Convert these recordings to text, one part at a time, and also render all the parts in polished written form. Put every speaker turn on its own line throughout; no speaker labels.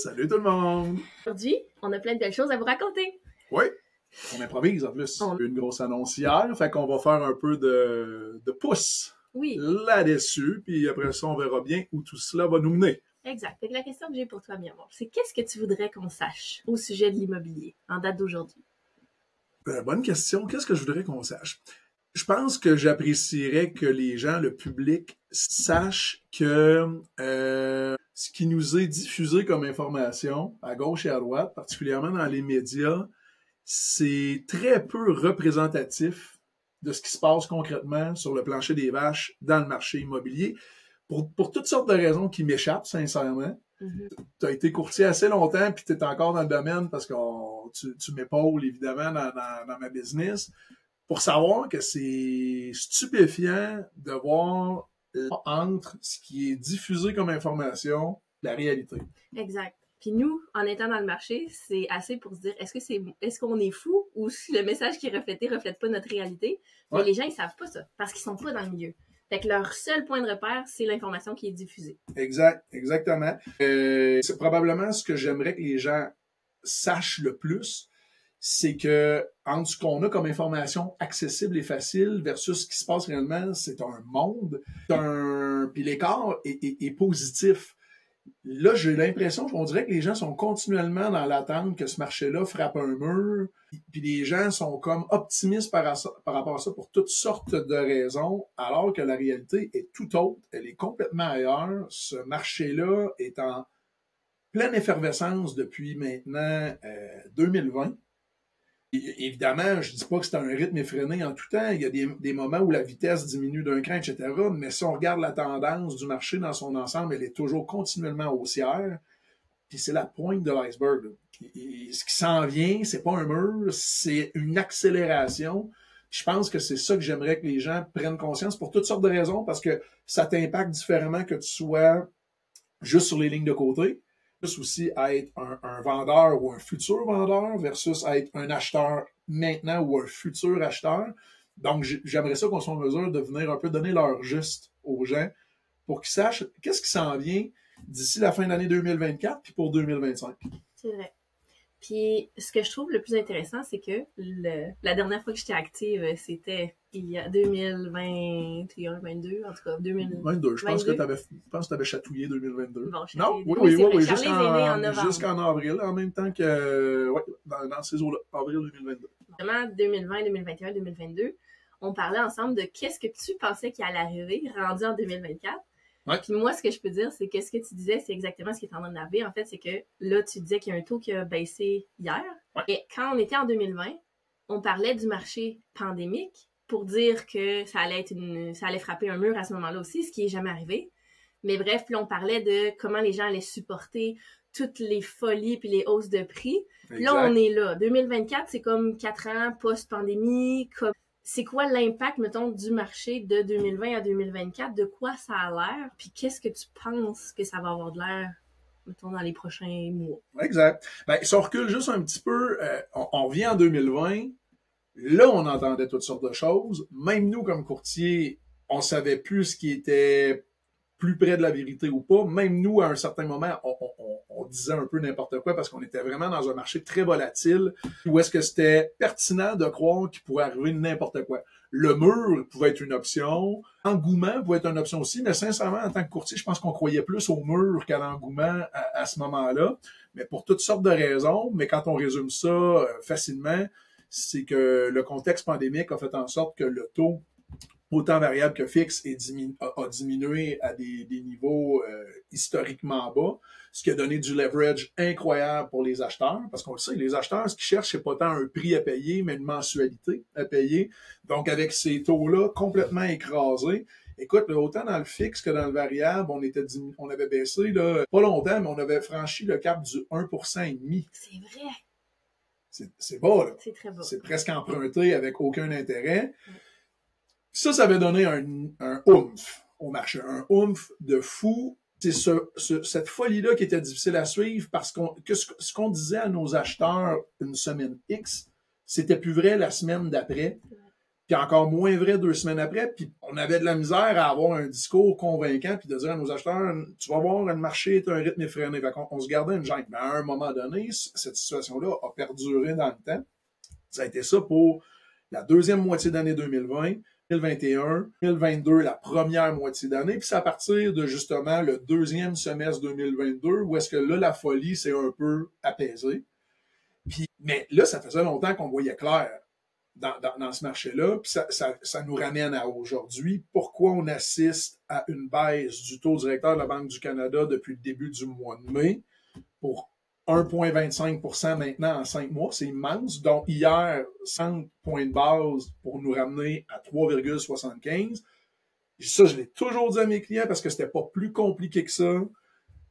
Salut tout le monde!
Aujourd'hui, on a plein de belles choses à vous raconter.
Oui, on improvise en plus. Une grosse annonce hier, fait qu'on va faire un peu de pouce là-dessus, puis après ça, on verra bien où tout cela va nous mener.
Exact. Fait que la question que j'ai pour toi, mi amor, c'est qu'est-ce que tu voudrais qu'on sache au sujet de l'immobilier en date d'aujourd'hui?
Bonne question. Qu'est-ce que je voudrais qu'on sache? Je pense que j'apprécierais que les gens, le public, sachent que ce qui nous est diffusé comme information, à gauche et à droite, particulièrement dans les médias, c'est très peu représentatif de ce qui se passe concrètement sur le plancher des vaches dans le marché immobilier, pour toutes sortes de raisons qui m'échappent, sincèrement. Tu as été courtier assez longtemps, puis tu es encore dans le domaine parce que tu m'épaules, évidemment, dans ma business, pour savoir que c'est stupéfiant de voir entre ce qui est diffusé comme information, la réalité.
Exact. Puis nous, en étant dans le marché, c'est assez pour se dire, est-ce qu'on est fou ou si le message qui est reflété reflète pas notre réalité? Mais les gens, ils savent pas ça parce qu'ils sont pas dans le milieu. Fait que leur seul point de repère, c'est l'information qui est diffusée.
Exactement. C'est probablement ce que j'aimerais que les gens sachent le plus, c'est que entre ce qu'on a comme information accessible et facile versus ce qui se passe réellement, c'est un monde. Puis l'écart est positif. Là, j'ai l'impression qu'on dirait que les gens sont continuellement dans l'attente que ce marché-là frappe un mur. Puis les gens sont comme optimistes par rapport à ça pour toutes sortes de raisons, alors que la réalité est tout autre. Elle est complètement ailleurs. Ce marché-là est en pleine effervescence depuis maintenant 2020. Et, évidemment, je dis pas que c'est un rythme effréné en tout temps. Il y a des moments où la vitesse diminue d'un cran, etc. Mais si on regarde la tendance du marché dans son ensemble, elle est toujours continuellement haussière. Puis c'est la pointe de l'iceberg. Et ce qui s'en vient, c'est pas un mur, c'est une accélération. Je pense que c'est ça que j'aimerais que les gens prennent conscience pour toutes sortes de raisons, parce que ça t'impacte différemment que tu sois juste sur les lignes de côté. Aussi être un vendeur ou un futur vendeur versus être un acheteur maintenant ou un futur acheteur. Donc, j'aimerais ça qu'on soit en mesure de venir un peu donner leur juste aux gens pour qu'ils sachent qu'est-ce qui s'en vient d'ici la fin de l'année 2024 puis pour 2025.
C'est vrai. Puis, ce que je trouve le plus intéressant, c'est que la dernière fois que j'étais active, c'était il y a 2021, 22, en tout cas 2022.
Je pense que tu avais chatouillé 2022.
Bon,
non, oui, jusqu'en avril, en même temps que, dans ces eaux-là, avril 2022.
Vraiment, 2020, 2021, 2022, on parlait ensemble de qu'est-ce que tu pensais qu'il allait arriver, rendu en 2024. Ouais. Puis moi, ce que je peux dire, c'est que ce que tu disais, c'est exactement ce qui est en train d'arriver. En fait, c'est que là, tu disais qu'il y a un taux qui a baissé hier. Ouais. Et quand on était en 2020, on parlait du marché pandémique pour dire que ça allait frapper un mur à ce moment-là aussi, ce qui est jamais arrivé. Mais bref, là, on parlait de comment les gens allaient supporter toutes les folies puis les hausses de prix. Exact. Là, on est là. 2024, c'est comme 4 ans post-pandémie, comme... C'est quoi l'impact, mettons, du marché de 2020 à 2024? De quoi ça a l'air? Puis qu'est-ce que tu penses que ça va avoir de l'air, mettons, dans les prochains mois?
Exact. Ben, si on recule juste un petit peu, on revient en 2020. Là, on entendait toutes sortes de choses. Même nous, comme courtiers, on savait plus ce qui était plus près de la vérité ou pas. Même nous, à un certain moment, on disait un peu n'importe quoi parce qu'on était vraiment dans un marché très volatile où est-ce que c'était pertinent de croire qu'il pourrait arriver n'importe quoi. Le mur pouvait être une option, l'engouement pouvait être une option aussi, mais sincèrement, en tant que courtier, je pense qu'on croyait plus au mur qu'à l'engouement à ce moment-là, mais pour toutes sortes de raisons. Mais quand on résume ça facilement, c'est que le contexte pandémique a fait en sorte que le taux autant variable que fixe a diminué à des niveaux historiquement bas, ce qui a donné du leverage incroyable pour les acheteurs, parce qu'on le sait, les acheteurs, ce qu'ils cherchent, c'est pas tant un prix à payer, mais une mensualité à payer. Donc, avec ces taux-là complètement écrasés, écoute, autant dans le fixe que dans le variable, on avait baissé, là, pas longtemps, mais on avait franchi le cap du 1,5%.
C'est vrai.
C'est bas, là.
C'est très bas.
C'est presque emprunté avec aucun intérêt. Ça avait donné un oomph au marché, un oomph de fou. C'est cette folie-là qui était difficile à suivre parce que ce qu'on disait à nos acheteurs une semaine X, c'était plus vrai la semaine d'après. puis encore moins vrai 2 semaines après, puis on avait de la misère à avoir un discours convaincant, puis de dire à nos acheteurs, tu vas voir, le marché est un rythme effréné. Fait qu'on se gardait une gêne. Mais à un moment donné, cette situation-là a perduré dans le temps. Ça a été ça pour la deuxième moitié d'année 2020, 2021, 2022, la première moitié d'année, puis c'est à partir de justement le deuxième semestre 2022 où est-ce que là, la folie s'est un peu apaisée. Puis, mais là, ça faisait longtemps qu'on voyait clair dans ce marché-là, puis ça nous ramène à aujourd'hui. Pourquoi on assiste à une baisse du taux directeur de la Banque du Canada depuis le début du mois de mai pour 1,25% maintenant en 5 mois, c'est immense. Donc, hier, 5 points de base pour nous ramener à 3,75. Ça, je l'ai toujours dit à mes clients parce que c'était pas plus compliqué que ça.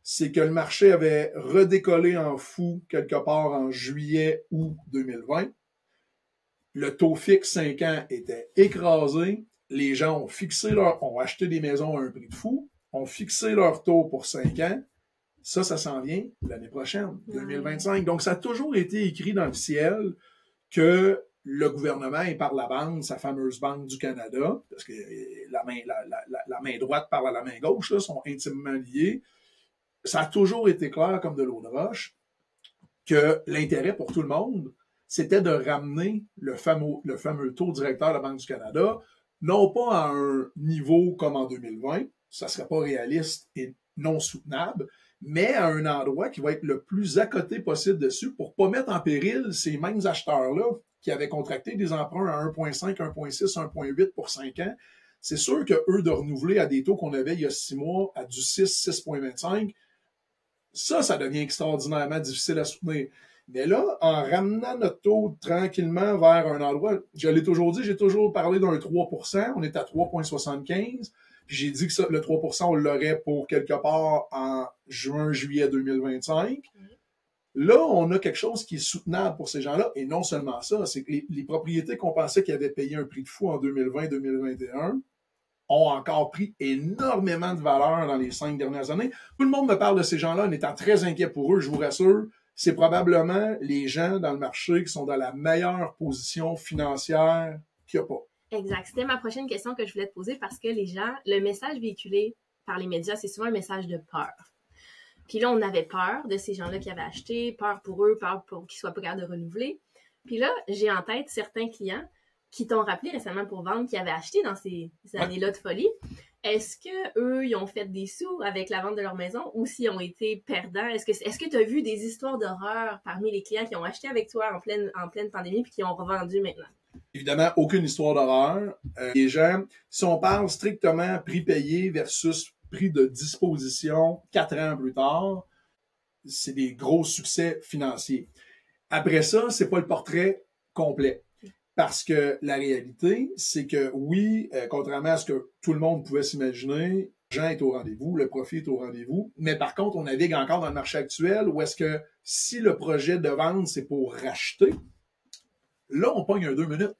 C'est que le marché avait redécollé en fou quelque part en juillet, août 2020. Le taux fixe 5 ans était écrasé. Les gens ont acheté des maisons à un prix de fou, ont fixé leur taux pour 5 ans. Ça s'en vient l'année prochaine, 2025. Donc, ça a toujours été écrit dans le ciel que le gouvernement et par la banque, sa fameuse Banque du Canada, parce que la main droite parle à la main gauche, là, sont intimement liés. Ça a toujours été clair comme de l'eau de roche que l'intérêt pour tout le monde, c'était de ramener le fameux taux directeur de la Banque du Canada, non pas à un niveau comme en 2020, ça serait pas réaliste et non soutenable, mais à un endroit qui va être le plus à côté possible dessus pour pas mettre en péril ces mêmes acheteurs-là qui avaient contracté des emprunts à 1,5, 1,6, 1,8 pour 5 ans. C'est sûr que eux, de renouveler à des taux qu'on avait il y a 6 mois, à du 6, 6,25, ça devient extraordinairement difficile à soutenir. Mais là, en ramenant notre taux tranquillement vers un endroit, je l'ai toujours dit, j'ai toujours parlé d'un 3%, on est à 3,75%. J'ai dit que ça, le 3%, on l'aurait pour quelque part en juin, juillet 2025. Là, on a quelque chose qui est soutenable pour ces gens-là. Et non seulement ça, c'est que les propriétés qu'on pensait qu'ils avaient payé un prix de fou en 2020-2021 ont encore pris énormément de valeur dans les 5 dernières années. Tout le monde me parle de ces gens-là en étant très inquiet pour eux, je vous rassure. C'est probablement les gens dans le marché qui sont dans la meilleure position financière qu'il n'y a pas.
Exact. C'était ma prochaine question que je voulais te poser parce que les gens, le message véhiculé par les médias, c'est souvent un message de peur. Puis là, on avait peur de ces gens-là qui avaient acheté, peur pour eux, peur pour qu'ils soient pas capables de renouveler. Puis là, j'ai en tête certains clients qui t'ont rappelé récemment pour vendre, qui avaient acheté dans ces années-là de folie. Est-ce que eux, ils ont fait des sous avec la vente de leur maison ou s'ils ont été perdants? Est-ce que tu as vu des histoires d'horreur parmi les clients qui ont acheté avec toi en pleine pandémie puis qui ont revendu maintenant?
Évidemment, aucune histoire d'horreur. Les gens, si on parle strictement prix payé versus prix de disposition 4 ans plus tard, c'est des gros succès financiers. Après ça, c'est pas le portrait complet. Parce que la réalité, c'est que oui, contrairement à ce que tout le monde pouvait s'imaginer, l'argent est au rendez-vous, le profit est au rendez-vous, mais par contre, on navigue encore dans le marché actuel où est-ce que si le projet de vente, c'est pour racheter, là, on pogne un 2 minutes.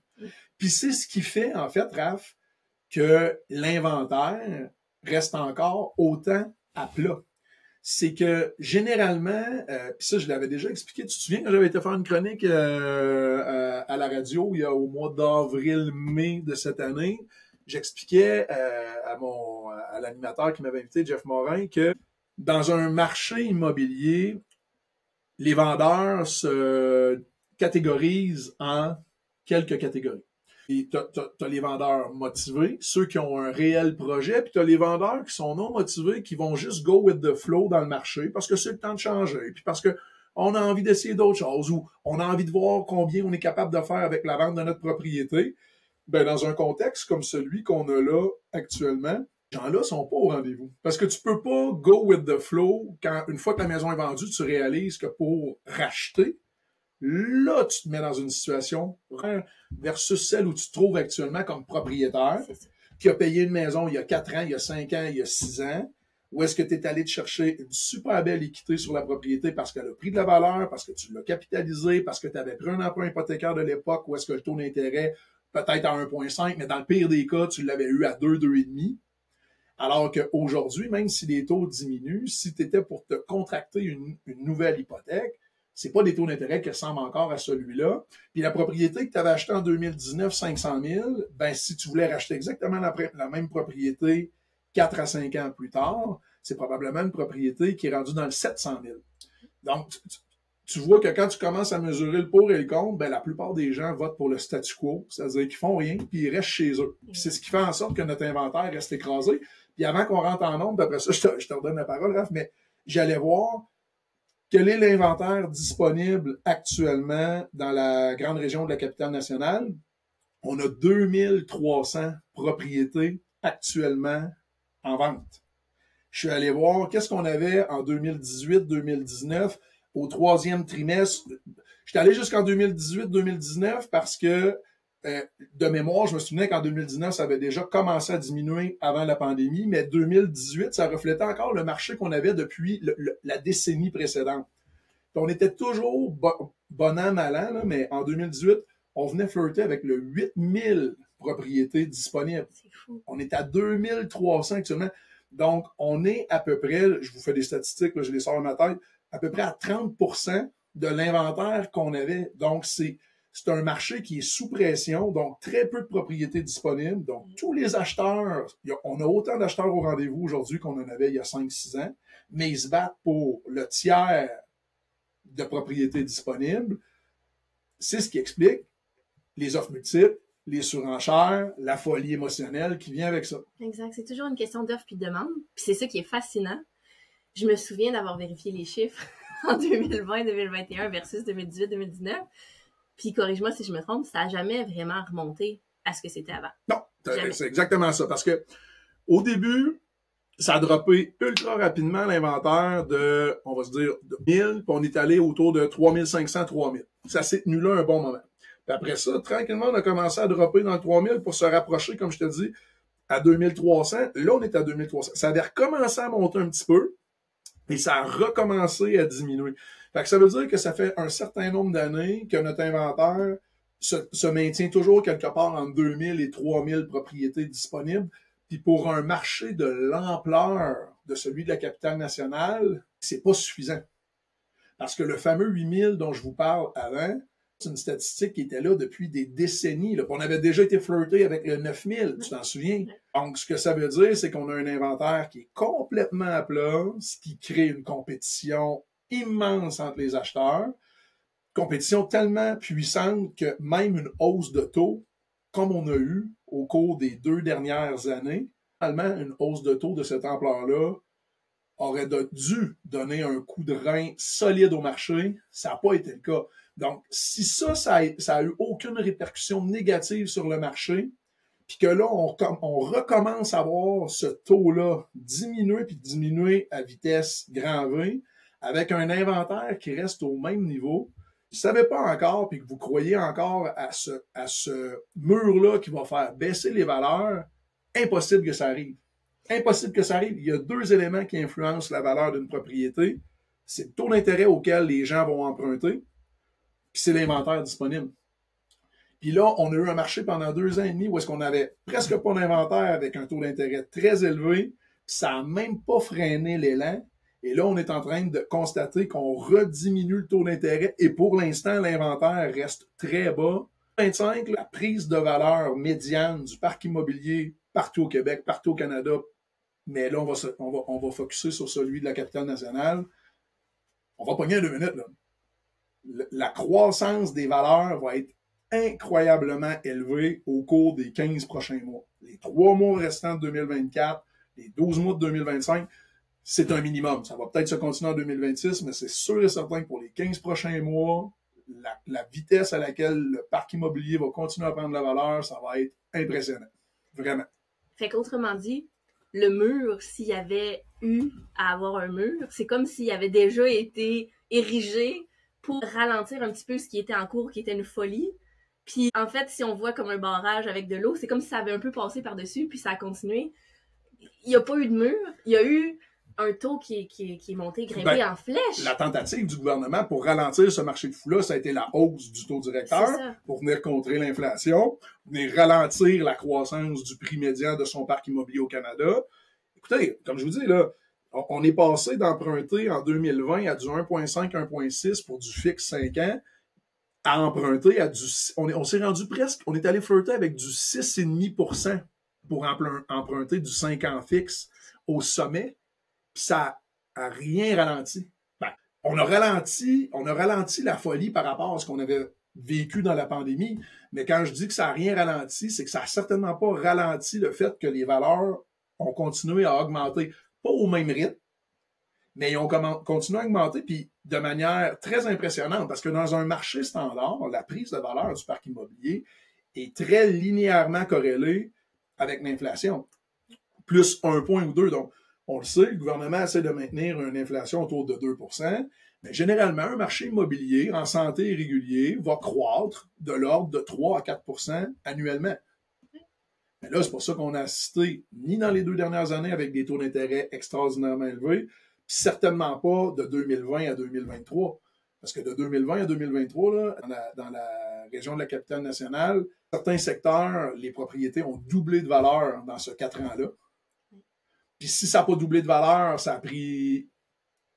Puis c'est ce qui fait, en fait, Raph, que l'inventaire reste encore autant à plat. C'est que, généralement, puis ça, je l'avais déjà expliqué, tu te souviens quand j'avais été faire une chronique à la radio il y a au mois d'avril-mai de cette année, j'expliquais à l'animateur qui m'avait invité, Jeff Morin, que dans un marché immobilier, les vendeurs se catégorisent en quelques catégories. T'as les vendeurs motivés, ceux qui ont un réel projet, puis t'as les vendeurs qui sont non motivés, qui vont juste go with the flow dans le marché parce que c'est le temps de changer, puis parce que on a envie d'essayer d'autres choses ou on a envie de voir combien on est capable de faire avec la vente de notre propriété. Ben, dans un contexte comme celui qu'on a là actuellement, ces gens-là sont pas au rendez-vous. Parce que tu peux pas go with the flow quand, une fois que la maison est vendue, tu réalises que pour racheter, là, tu te mets dans une situation versus celle où tu te trouves actuellement comme propriétaire, qui a payé une maison il y a 4 ans, il y a 5 ans, il y a 6 ans, où est-ce que tu es allé te chercher une super belle équité sur la propriété parce qu'elle a pris de la valeur, parce que tu l'as capitalisé, parce que tu avais pris un emprunt hypothécaire de l'époque où est-ce que le taux d'intérêt peut-être à 1,5, mais dans le pire des cas, tu l'avais eu à 2, 2,5. Alors qu'aujourd'hui, même si les taux diminuent, si tu étais pour te contracter une nouvelle hypothèque, c'est pas des taux d'intérêt qui ressemblent encore à celui-là. Puis la propriété que tu avais achetée en 2019, 500 000, ben si tu voulais racheter exactement la même propriété 4 à 5 ans plus tard, c'est probablement une propriété qui est rendue dans le 700 000. Donc, tu vois que quand tu commences à mesurer le pour et le contre, ben, la plupart des gens votent pour le statu quo, c'est-à-dire qu'ils font rien, puis ils restent chez eux. Puis c'est ce qui fait en sorte que notre inventaire reste écrasé. Puis avant qu'on rentre en nombre, après ça, je te redonne la parole, Raph, mais j'allais voir quel est l'inventaire disponible actuellement dans la grande région de la Capitale-Nationale. On a 2300 propriétés actuellement en vente. Je suis allé voir qu'est-ce qu'on avait en 2018-2019 au troisième trimestre. J'étais allé jusqu'en 2018-2019 parce que, de mémoire, je me souvenais qu'en 2019, ça avait déjà commencé à diminuer avant la pandémie, mais 2018, ça reflétait encore le marché qu'on avait depuis la décennie précédente. Puis on était toujours bon an, mal an, là, mais en 2018, on venait flirter avec le 8000 propriétés disponibles.
C'est fou.
On est à 2300 actuellement. Donc, on est à peu près, je vous fais des statistiques, là, je les sors de ma tête, à peu près à 30% de l'inventaire qu'on avait. Donc, c'est un marché qui est sous pression, donc très peu de propriétés disponibles. Donc, tous les acheteurs, on a autant d'acheteurs au rendez-vous aujourd'hui qu'on en avait il y a 5-6 ans, mais ils se battent pour le tiers de propriétés disponibles. C'est ce qui explique les offres multiples, les surenchères, la folie émotionnelle qui vient avec ça.
Exact. C'est toujours une question d'offre puis de demande. Puis c'est ça qui est fascinant. Je me souviens d'avoir vérifié les chiffres en 2020-2021 versus 2018-2019. Puis corrige-moi si je me trompe, ça n'a jamais vraiment remonté à ce que c'était avant.
Non, c'est exactement ça. Parce que au début, ça a droppé ultra rapidement l'inventaire de, on va se dire, de 1000, puis on est allé autour de 3500-3000. Ça s'est tenu là un bon moment. Puis après ça, tranquillement, on a commencé à dropper dans le 3000 pour se rapprocher, comme je te dis, à 2300. Là, on est à 2300. Ça avait recommencé à monter un petit peu, et ça a recommencé à diminuer. Fait que ça veut dire que ça fait un certain nombre d'années que notre inventaire se maintient toujours quelque part entre 2000 et 3000 propriétés disponibles. Puis pour un marché de l'ampleur de celui de la Capitale-Nationale, c'est pas suffisant. Parce que le fameux 8000 dont je vous parle avant, c'est une statistique qui était là depuis des décennies. Là. On avait déjà été flirté avec le 9000, tu t'en souviens? Donc, ce que ça veut dire, c'est qu'on a un inventaire qui est complètement à plat, ce qui crée une compétition immense entre les acheteurs. Compétition tellement puissante que même une hausse de taux, comme on a eu au cours des 2 dernières années, finalement, une hausse de taux de cette ampleur-là aurait dû donner un coup de rein solide au marché. Ça n'a pas été le cas. Donc, si ça a eu aucune répercussion négative sur le marché, puis que là, on recommence à voir ce taux-là diminuer à vitesse grand V, avec un inventaire qui reste au même niveau, vous ne savez pas encore, puis que vous croyez encore à ce mur-là qui va faire baisser les valeurs, impossible que ça arrive. Impossible que ça arrive. Il y a 2 éléments qui influencent la valeur d'une propriété. C'est le taux d'intérêt auquel les gens vont emprunter, puis c'est l'inventaire disponible. Puis là, on a eu un marché pendant 2 ans et demi où est-ce qu'on avait presque pas d'inventaire avec un taux d'intérêt très élevé, puis ça n'a même pas freiné l'élan. Et là, on est en train de constater qu'on rediminue le taux d'intérêt et pour l'instant, l'inventaire reste très bas. 25, la prise de valeur médiane du parc immobilier partout au Québec, partout au Canada, mais là, on va focusser sur celui de la Capitale-Nationale. On va pogner 2 minutes, là. La croissance des valeurs va être incroyablement élevée au cours des 15 prochains mois. Les 3 mois restants de 2024, les 12 mois de 2025, c'est un minimum. Ça va peut-être se continuer en 2026, mais c'est sûr et certain que pour les 15 prochains mois, la vitesse à laquelle le parc immobilier va continuer à prendre la valeur, ça va être impressionnant. Vraiment.
Fait qu'autrement dit, le mur, s'il y avait eu à avoir un mur, c'est comme s'il avait déjà été érigé pour ralentir un petit peu ce qui était en cours, qui était une folie. Puis en fait, si on voit comme un barrage avec de l'eau, c'est comme si ça avait un peu passé par-dessus, puis ça a continué. Il n'y a pas eu de mur, il y a eu un taux qui est monté, grimpé en flèche.
La tentative du gouvernement pour ralentir ce marché de fou-là, ça a été la hausse du taux directeur pour venir contrer l'inflation, venir ralentir la croissance du prix médian de son parc immobilier au Canada. Écoutez, comme je vous dis, là, On est passé d'emprunter en 2020 à du 1,5, 1,6 pour du fixe 5 ans, à emprunter à du... On s'est rendu presque... On est allé flirter avec du 6,5% pour emprunter du 5 ans fixe au sommet, puis ça a rien ralenti. Ben, on a ralenti la folie par rapport à ce qu'on avait vécu dans la pandémie, mais quand je dis que ça n'a rien ralenti, c'est que ça n'a certainement pas ralenti le fait que les valeurs ont continué à augmenter. Pas au même rythme, mais ils ont continué à augmenter, puis de manière très impressionnante, parce que dans un marché standard, la prise de valeur du parc immobilier est très linéairement corrélée avec l'inflation. Plus 1 point ou 2. Donc, on le sait, le gouvernement essaie de maintenir une inflation autour de 2%, mais généralement, un marché immobilier en santé et régulier va croître de l'ordre de 3 à 4% annuellement. Mais là, c'est pour ça qu'on a assisté ni dans les 2 dernières années avec des taux d'intérêt extraordinairement élevés, puis certainement pas de 2020 à 2023. Parce que de 2020 à 2023, là, dans la région de la capitale nationale, certains secteurs, les propriétés ont doublé de valeur dans ce 4 ans-là. Puis si ça n'a pas doublé de valeur, ça a pris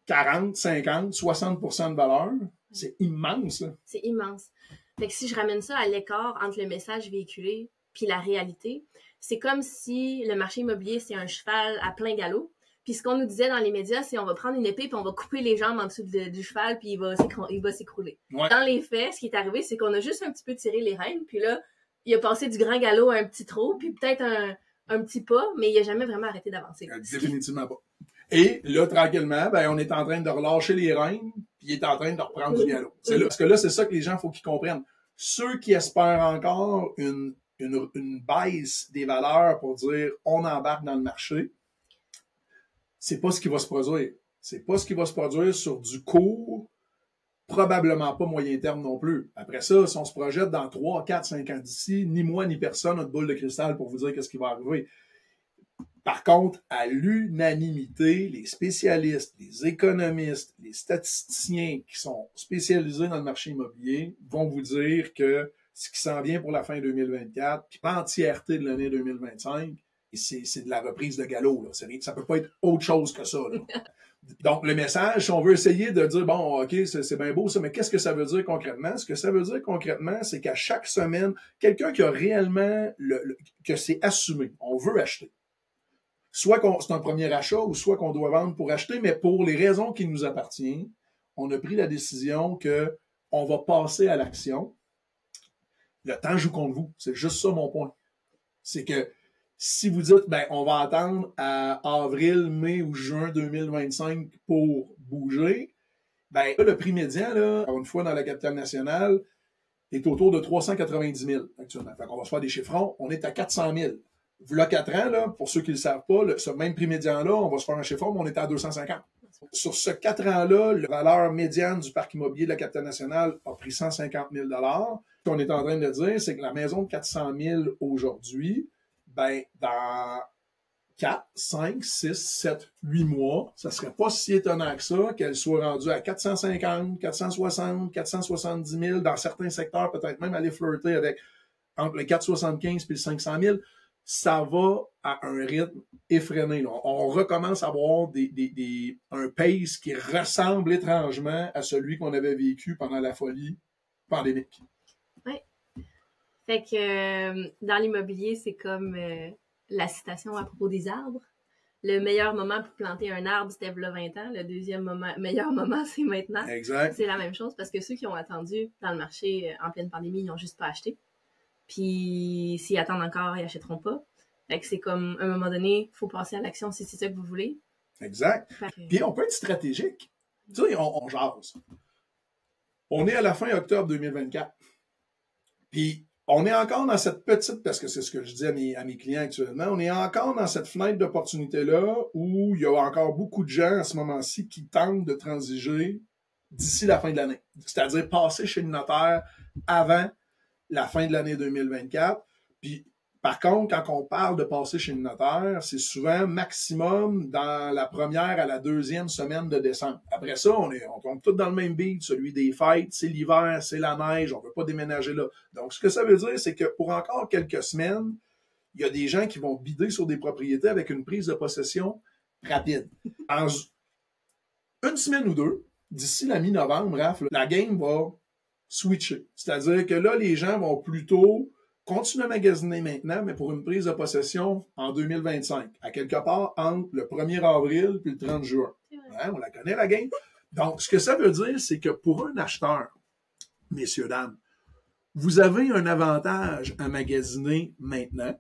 40, 50, 60% de valeur. C'est immense. Là.
C'est immense. Fait que si je ramène ça à l'écart entre le message véhiculé puis la réalité, c'est comme si le marché immobilier, c'est un cheval à plein galop. Puis ce qu'on nous disait dans les médias, c'est on va prendre une épée puis on va couper les jambes en dessous du cheval puis il va s'écrouler. Ouais. Dans les faits, ce qui est arrivé, c'est qu'on a juste un petit peu tiré les rênes puis là, il a passé du grand galop à un petit trot puis peut-être un petit pas, mais il n'a jamais vraiment arrêté d'avancer.
Définitivement pas. Et là, tranquillement, ben, on est en train de relâcher les rênes puis il est en train de reprendre du galop. C'est là, parce que là, c'est ça que les gens, faut qu'ils comprennent. Ceux qui espèrent encore une baisse des valeurs pour dire on embarque dans le marché, c'est pas ce qui va se produire. C'est pas ce qui va se produire sur du court, probablement pas moyen terme non plus. Après ça, si on se projette dans 3, 4, 5 ans d'ici, ni moi ni personne n'a de boule de cristal pour vous dire qu'est-ce qui va arriver. Par contre, à l'unanimité, les spécialistes, les économistes, les statisticiens qui sont spécialisés dans le marché immobilier vont vous dire que ce qui s'en vient pour la fin 2024, puis l'entièreté de l'année 2025, c'est de la reprise de galop. Là. Ça peut pas être autre chose que ça. Là. Donc, le message, si on veut essayer de dire, bon, OK, c'est bien beau ça, mais qu'est-ce que ça veut dire concrètement? Ce que ça veut dire concrètement, c'est qu'à chaque semaine, quelqu'un qui a réellement, que c'est assumé, on veut acheter. Soit c'est un premier achat ou soit qu'on doit vendre pour acheter, mais pour les raisons qui nous appartiennent, on a pris la décision que on va passer à l'action. Le temps joue contre vous. C'est juste ça mon point. C'est que si vous dites, ben, on va attendre à avril, mai ou juin 2025 pour bouger, ben, là, le prix médian, là, une fois dans la capitale nationale, est autour de 390 000 actuellement. Fait qu'on va se faire des chiffrons. On est à 400 000. V'là 4 ans, là, pour ceux qui ne le savent pas, ce même prix médian-là, on va se faire un chiffron, mais on est à 250. Sur ce 4 ans-là, la valeur médiane du parc immobilier de la capitale nationale a pris 150 000 $. Ce qu'on est en train de dire, c'est que la maison de 400 000 aujourd'hui, ben, dans 4, 5, 6, 7, 8 mois, ça serait pas si étonnant que ça qu'elle soit rendue à 450, 460, 470 000, dans certains secteurs, peut-être même aller flirter avec entre le 475 et le 500 000. Ça va à un rythme effréné. Là. On recommence à avoir un pace qui ressemble étrangement à celui qu'on avait vécu pendant la folie pandémique.
Oui. Fait que dans l'immobilier, c'est comme la citation à propos des arbres. Le meilleur moment pour planter un arbre, c'était il y a 20 ans. Le deuxième meilleur moment, c'est maintenant.
Exact.
C'est la même chose parce que ceux qui ont attendu dans le marché en pleine pandémie, ils n'ont juste pas acheté. Puis s'ils attendent encore, ils n'achèteront pas. Fait que c'est comme, à un moment donné, il faut passer à l'action si c'est ça que vous voulez.
Exact. Puis on peut être stratégique. Tu sais, on jase. On est à la fin octobre 2024. Puis on est encore dans cette petite, parce que c'est ce que je dis à mes clients actuellement, on est encore dans cette fenêtre d'opportunité-là où il y a encore beaucoup de gens à ce moment-ci qui tentent de transiger d'ici la fin de l'année. C'est-à-dire passer chez le notaire avant la fin de l'année 2024. Puis, par contre, quand on parle de passer chez le notaire, c'est souvent maximum dans la première à la deuxième semaine de décembre. Après ça, on tombe tous dans le même beat, celui des fêtes, c'est l'hiver, c'est la neige, on ne veut pas déménager là. Donc, ce que ça veut dire, c'est que pour encore quelques semaines, il y a des gens qui vont bider sur des propriétés avec une prise de possession rapide. En une semaine ou deux, d'ici la mi-novembre, Raph, la game va switcher. C'est-à-dire que là, les gens vont plutôt continuer à magasiner maintenant, mais pour une prise de possession en 2025, à quelque part entre le 1er avril puis le 30 juin. Hein, on la connaît, la game. Donc, ce que ça veut dire, c'est que pour un acheteur, messieurs, dames, vous avez un avantage à magasiner maintenant.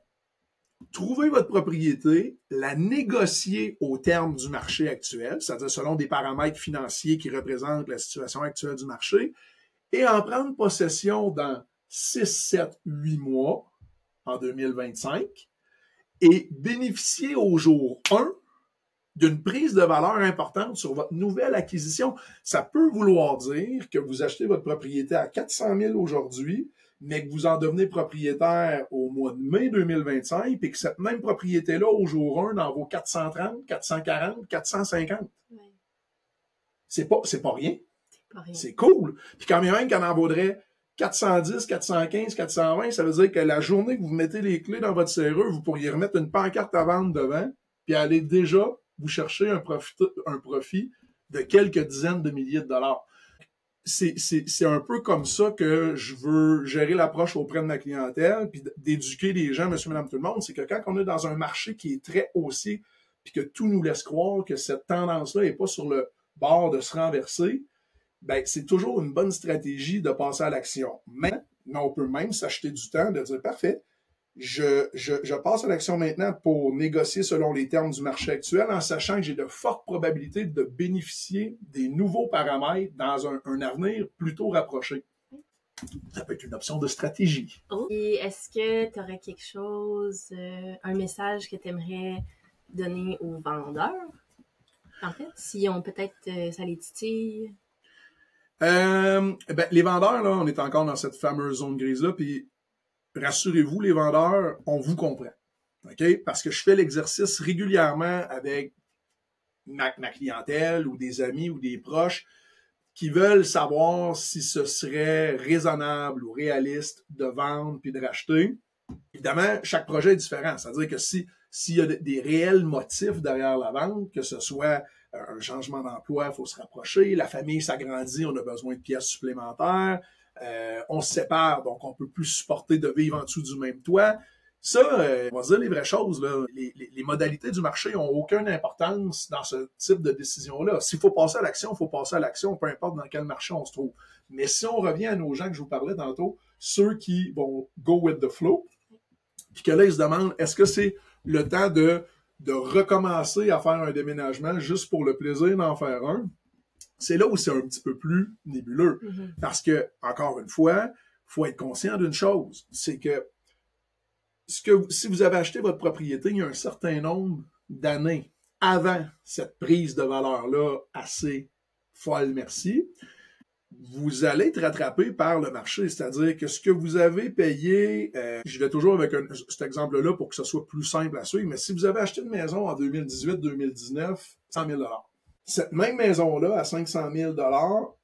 Trouvez votre propriété, la négocier au terme du marché actuel, c'est-à-dire selon des paramètres financiers qui représentent la situation actuelle du marché, et en prendre possession dans 6, 7, 8 mois en 2025 et bénéficier au jour 1 d'une prise de valeur importante sur votre nouvelle acquisition. Ça peut vouloir dire que vous achetez votre propriété à 400 000 aujourd'hui, mais que vous en devenez propriétaire au mois de mai 2025, et que cette même propriété-là, au jour 1, en vaut 430, 440, 450. Ouais. C'est pas rien. C'est cool. Puis quand même qu'elle en vaudrait 410, 415, 420, ça veut dire que la journée que vous mettez les clés dans votre serrure, vous pourriez remettre une pancarte à vendre devant, puis aller déjà vous chercher un profit de quelques dizaines de milliers de dollars. C'est un peu comme ça que je veux gérer l'approche auprès de ma clientèle, puis d'éduquer les gens, monsieur, madame, tout le monde. C'est que quand on est dans un marché qui est très haussier, puis que tout nous laisse croire que cette tendance-là n'est pas sur le bord de se renverser, ben c'est toujours une bonne stratégie de passer à l'action. Mais on peut même s'acheter du temps de dire, parfait, je passe à l'action maintenant pour négocier selon les termes du marché actuel, en sachant que j'ai de fortes probabilités de bénéficier des nouveaux paramètres dans un avenir plutôt rapproché. Ça peut être une option de stratégie.
Et est-ce que tu aurais quelque chose, un message que tu aimerais donner aux vendeurs? En fait, si on peut-être ça les titille?
Les vendeurs, là, on est encore dans cette fameuse zone grise-là, puis rassurez-vous, les vendeurs, on vous comprend. OK? Parce que je fais l'exercice régulièrement avec ma clientèle ou des amis ou des proches qui veulent savoir si ce serait raisonnable ou réaliste de vendre puis de racheter. Évidemment, chaque projet est différent. C'est-à-dire que s'il y a des réels motifs derrière la vente, que ce soit un changement d'emploi, il faut se rapprocher, la famille s'agrandit, on a besoin de pièces supplémentaires, on se sépare, donc on peut plus supporter de vivre en dessous du même toit. Ça, on va se dire les vraies choses, là. Les modalités du marché n'ont aucune importance dans ce type de décision-là. S'il faut passer à l'action, il faut passer à l'action, peu importe dans quel marché on se trouve. Mais si on revient à nos gens que je vous parlais tantôt, ceux qui vont go with the flow, puis que là, ils se demandent, est-ce que c'est le temps de recommencer à faire un déménagement juste pour le plaisir d'en faire un? C'est là où c'est un petit peu plus nébuleux. Mm-hmm. Parce que, encore une fois, il faut être conscient d'une chose, c'est que si vous avez acheté votre propriété il y a un certain nombre d'années avant cette prise de valeur-là assez folle, merci, vous allez être rattrapé par le marché. C'est-à-dire que ce que vous avez payé, je vais toujours avec cet exemple-là pour que ce soit plus simple à suivre, mais si vous avez acheté une maison en 2018-2019, 100 000 $. Cette même maison-là, à 500 000 $,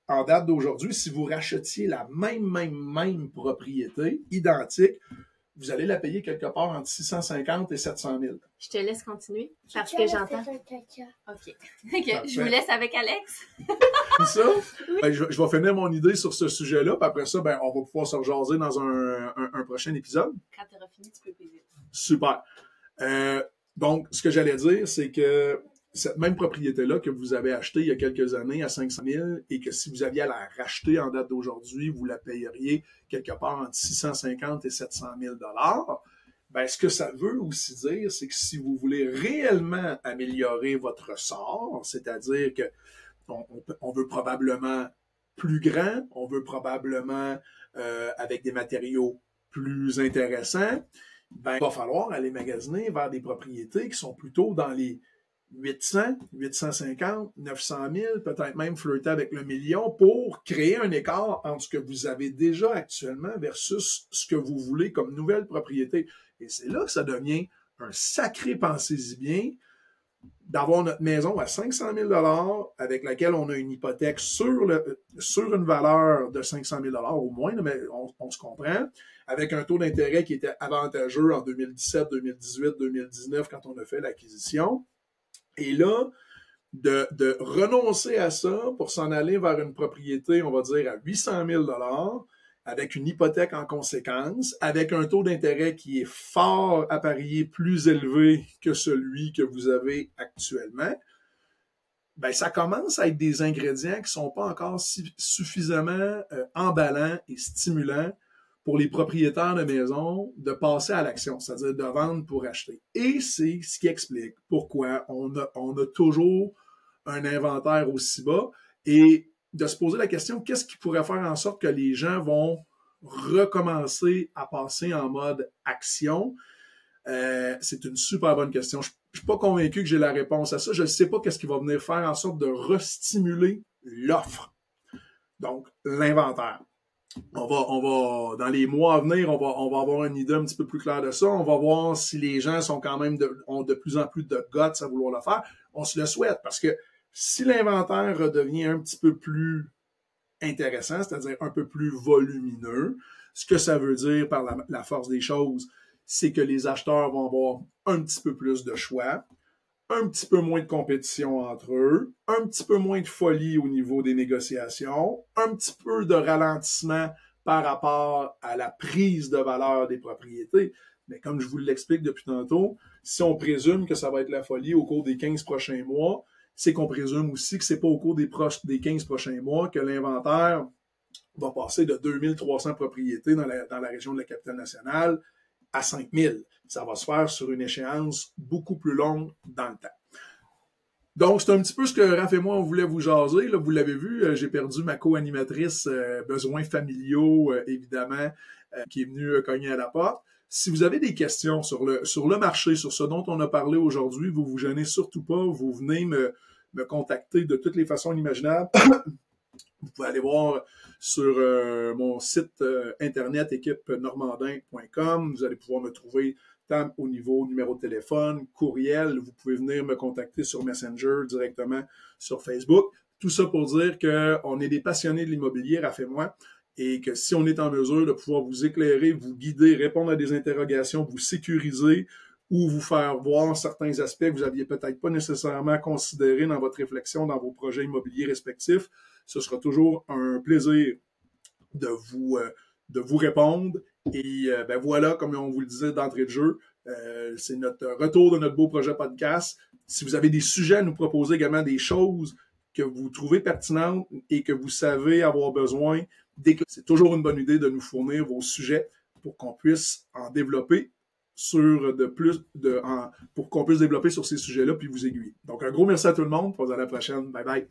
en date d'aujourd'hui, si vous rachetiez la même propriété, identique, vous allez la payer quelque part entre 650 et 700 000.
Je te laisse continuer parce que j'entends. OK. Je vous laisse avec Alex.
Ça, ben, je vais finir mon idée sur ce sujet-là, puis après ça, ben, on va pouvoir se rejaser dans un prochain épisode.
Quand tu auras fini, tu peux payer.
Super. Donc, ce que j'allais dire, c'est que cette même propriété-là que vous avez achetée il y a quelques années à 500 000 et que si vous aviez à la racheter en date d'aujourd'hui, vous la payeriez quelque part entre 650 et 700 000 $. Ben, ce que ça veut aussi dire, c'est que si vous voulez réellement améliorer votre sort, c'est-à-dire que on veut probablement plus grand, on veut probablement avec des matériaux plus intéressants, ben, il va falloir aller magasiner vers des propriétés qui sont plutôt dans les 800, 850, 900 000, peut-être même flirter avec le million pour créer un écart entre ce que vous avez déjà actuellement versus ce que vous voulez comme nouvelle propriété. Et c'est là que ça devient un sacré pensez-y bien d'avoir notre maison à 500 000 $ avec laquelle on a une hypothèque sur une valeur de 500 000 $ au moins, mais on se comprend, avec un taux d'intérêt qui était avantageux en 2017, 2018, 2019 quand on a fait l'acquisition. Et là, de renoncer à ça pour s'en aller vers une propriété, on va dire, à 800 000 $, avec une hypothèque en conséquence, avec un taux d'intérêt qui est fort à parier plus élevé que celui que vous avez actuellement, ben ça commence à être des ingrédients qui sont pas encore suffisamment emballants et stimulants pour les propriétaires de maisons de passer à l'action, c'est-à-dire de vendre pour acheter. Et c'est ce qui explique pourquoi on a toujours un inventaire aussi bas et de se poser la question, qu'est-ce qui pourrait faire en sorte que les gens vont recommencer à passer en mode action? C'est une super bonne question. Je suis pas convaincu que j'ai la réponse à ça. Je ne sais pas qu'est-ce qui va venir faire en sorte de restimuler l'offre. Donc, l'inventaire. On va, dans les mois à venir, on va avoir une idée un petit peu plus claire de ça. On va voir si les gens sont quand même ont de plus en plus de guts à vouloir le faire. On se le souhaite parce que si l'inventaire devient un petit peu plus intéressant, c'est-à-dire un peu plus volumineux, ce que ça veut dire par la force des choses, c'est que les acheteurs vont avoir un petit peu plus de choix, un petit peu moins de compétition entre eux, un petit peu moins de folie au niveau des négociations, un petit peu de ralentissement par rapport à la prise de valeur des propriétés. Mais comme je vous l'explique depuis tantôt, si on présume que ça va être la folie au cours des 15 prochains mois, c'est qu'on présume aussi que c'est pas au cours des 15 prochains mois que l'inventaire va passer de 2300 propriétés dans la région de la Capitale-Nationale à 5000. Ça va se faire sur une échéance beaucoup plus longue dans le temps. Donc, c'est un petit peu ce que Raph et moi, on voulait vous jaser. Là, vous l'avez vu, j'ai perdu ma co-animatrice besoins familiaux, évidemment, qui est venue cogner à la porte. Si vous avez des questions sur le marché, sur ce dont on a parlé aujourd'hui, vous vous gênez surtout pas. Vous venez me contacter de toutes les façons imaginables. Vous pouvez aller voir sur mon site internet équipenormandin.com. Vous allez pouvoir me trouver tant au niveau numéro de téléphone, courriel. Vous pouvez venir me contacter sur Messenger directement sur Facebook. Tout ça pour dire qu'on est des passionnés de l'immobilier, Raph et moi, et que si on est en mesure de pouvoir vous éclairer, vous guider, répondre à des interrogations, vous sécuriser ou vous faire voir certains aspects que vous n'aviez peut-être pas nécessairement considérés dans votre réflexion, dans vos projets immobiliers respectifs, ce sera toujours un plaisir de vous répondre. Et ben voilà, comme on vous le disait d'entrée de jeu, c'est notre retour de notre beau projet podcast. Si vous avez des sujets à nous proposer, également des choses que vous trouvez pertinentes et que vous savez avoir besoin, c'est toujours une bonne idée de nous fournir vos sujets pour qu'on puisse en développer pour qu'on puisse développer sur ces sujets-là puis vous aiguiller. Donc, un gros merci à tout le monde. À la prochaine. Bye bye.